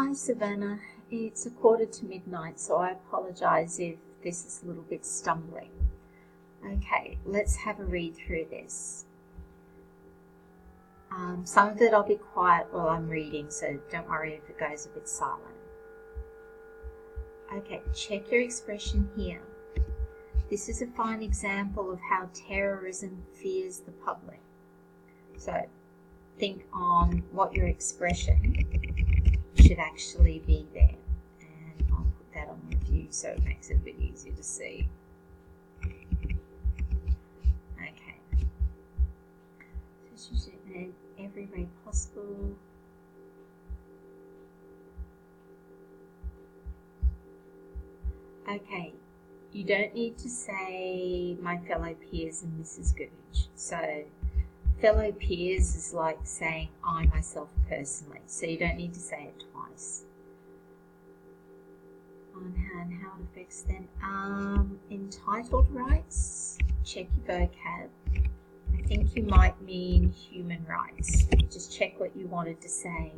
Hi Savannah, it's 1:45, so I apologise if this is a little bit stumbling. Okay, let's have a read through this. Some of it I'll be quiet while I'm reading, so don't worry if it goes a bit silent. Okay, check your expression here. This is a fine example of how terrorism fears the public. So think on what your expression should actually be there. And I'll put that on review so it makes it a bit easier to see. Okay. So use it in every way possible. Okay. You don't need to say my fellow peers and Mrs. Gooch. So fellow peers is like saying I myself personally. So you don't need to say it twice. On how it affects them. Entitled rights. Check your vocab. I think you might mean human rights. Just check what you wanted to say.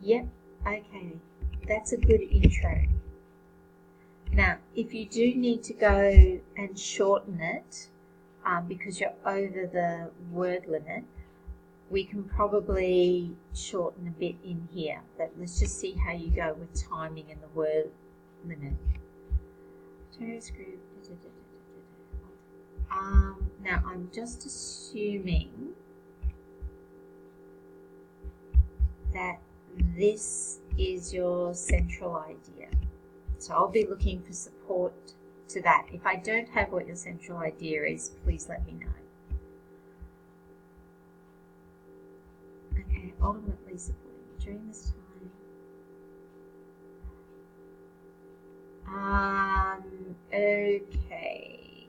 Yep, okay, that's a good intro. Now, if you do need to go and shorten it because you're over the word limit, we can probably shorten a bit in here, but let's just see how you go with timing and the word limit. Terrorist group. Now, I'm just assuming that this is your central idea. So I'll be looking for support to that. If I don't have what your central idea is, please let me know. Okay, ultimately supporting during this time. Okay.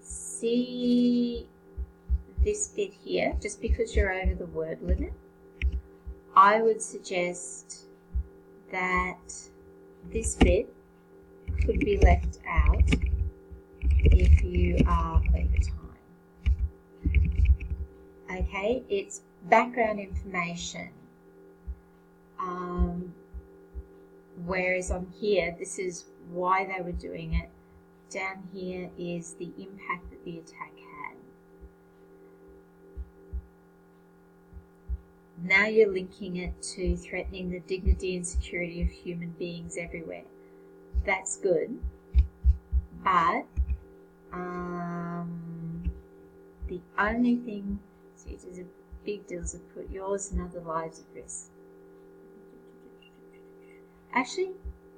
See this bit here, just because you're over the word limit, I would suggest that this bit could be left out if you are over time. Okay, it's background information. Whereas on here, this is why they were doing it. Down here is the impact that the attack had. Now you're linking it to threatening the dignity and security of human beings everywhere. That's good, but the only thing, see, it is a big deal to put yours and other lives at risk. Actually,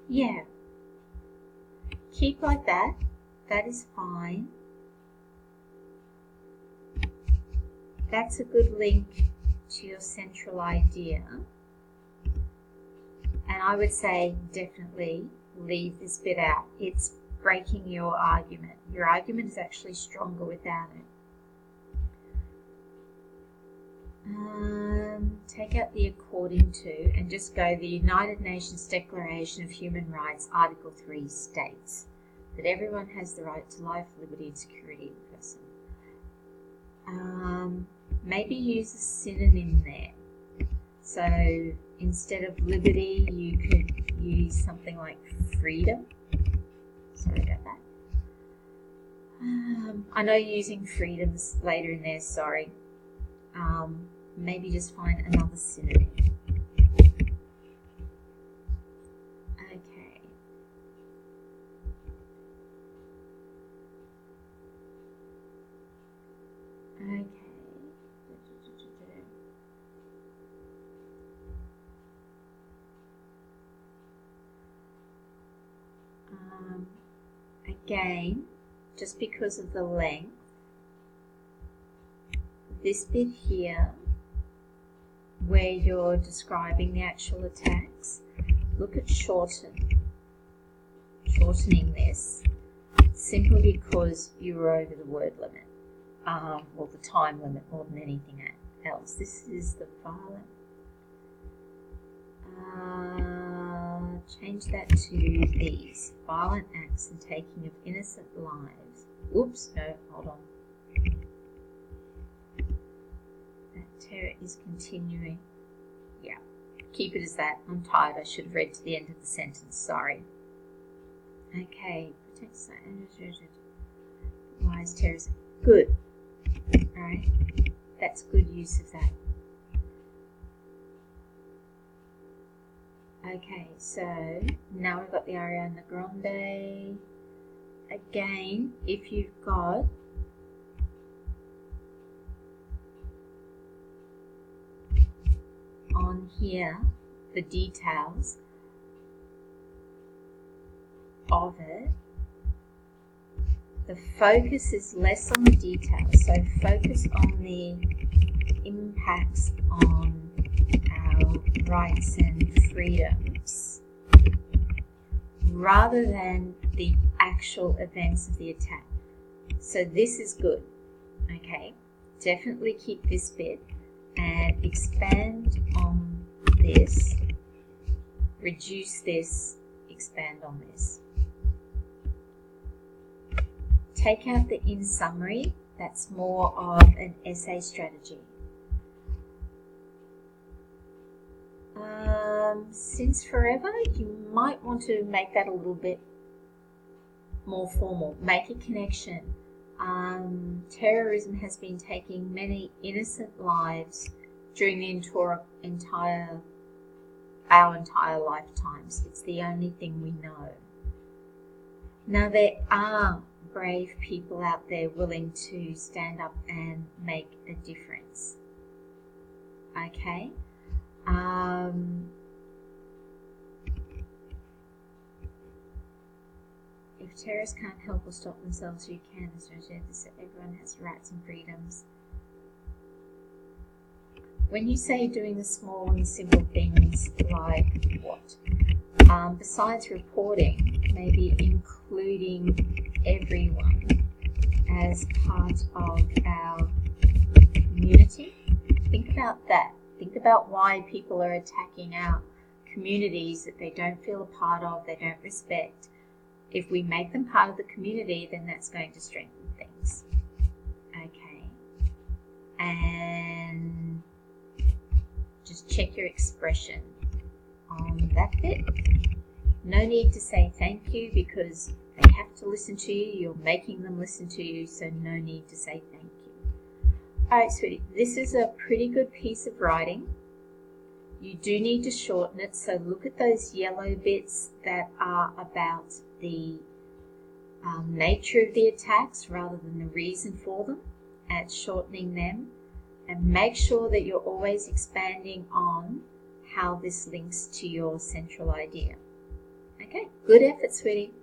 yeah, keep like that. That is fine. That's a good link to your central idea. And I would say definitely leave this bit out. It's breaking your argument. Your argument is actually stronger without it. Take out the according to and just go, the United Nations Declaration of Human Rights, Article 3 states that everyone has the right to life, liberty and security of the person. Maybe use a synonym there. So instead of liberty, you could use something like freedom. Sorry about that. I know you're using freedoms later in there, sorry. Maybe just find another synonym. Okay. Okay. Again, just because of the length, this bit here, where you're describing the actual attacks, look at shortening this, simply because you were over the word limit, or the time limit more than anything else. This is the violent. Change that to these violent acts and taking of innocent lives. Oops, no, hold on. is continuing. Yeah, keep it as that. I'm tired. I should have read to the end of the sentence. Sorry. Okay. Wise terrorism. Good. Alright. That's good use of that. Okay, so now we've got the Ariana Grande. Again, if you've got on here the details of it, the focus is less on the details, so focus on the impacts on our rights and freedoms rather than the actual events of the attack. So this is good. Okay, definitely keep this bit and expand on this, reduce this, expand on this. Take out the in summary, that's more of an essay strategy. Since forever, you might want to make that a little bit more formal. Make a connection. Terrorism has been taking many innocent lives during our entire lifetimes. It's the only thing we know. Now there are brave people out there willing to stand up and make a difference. Okay? If terrorists can't help or stop themselves, you can. Everyone has rights and freedoms. When you say doing the small and simple things like what? Besides reporting, maybe including everyone as part of our community. Think about that. Think about why people are attacking our communities that they don't feel a part of, they don't respect. If we make them part of the community, then that's going to strengthen things. Okay. And just check your expression on that bit. No need to say thank you because they have to listen to you. You're making them listen to you, so no need to say thank you. Alright, sweetie, this is a pretty good piece of writing. You do need to shorten it, so look at those yellow bits that are about the nature of the attacks rather than the reason for them, and shortening them, and make sure that you're always expanding on how this links to your central idea. Okay, good effort, sweetie.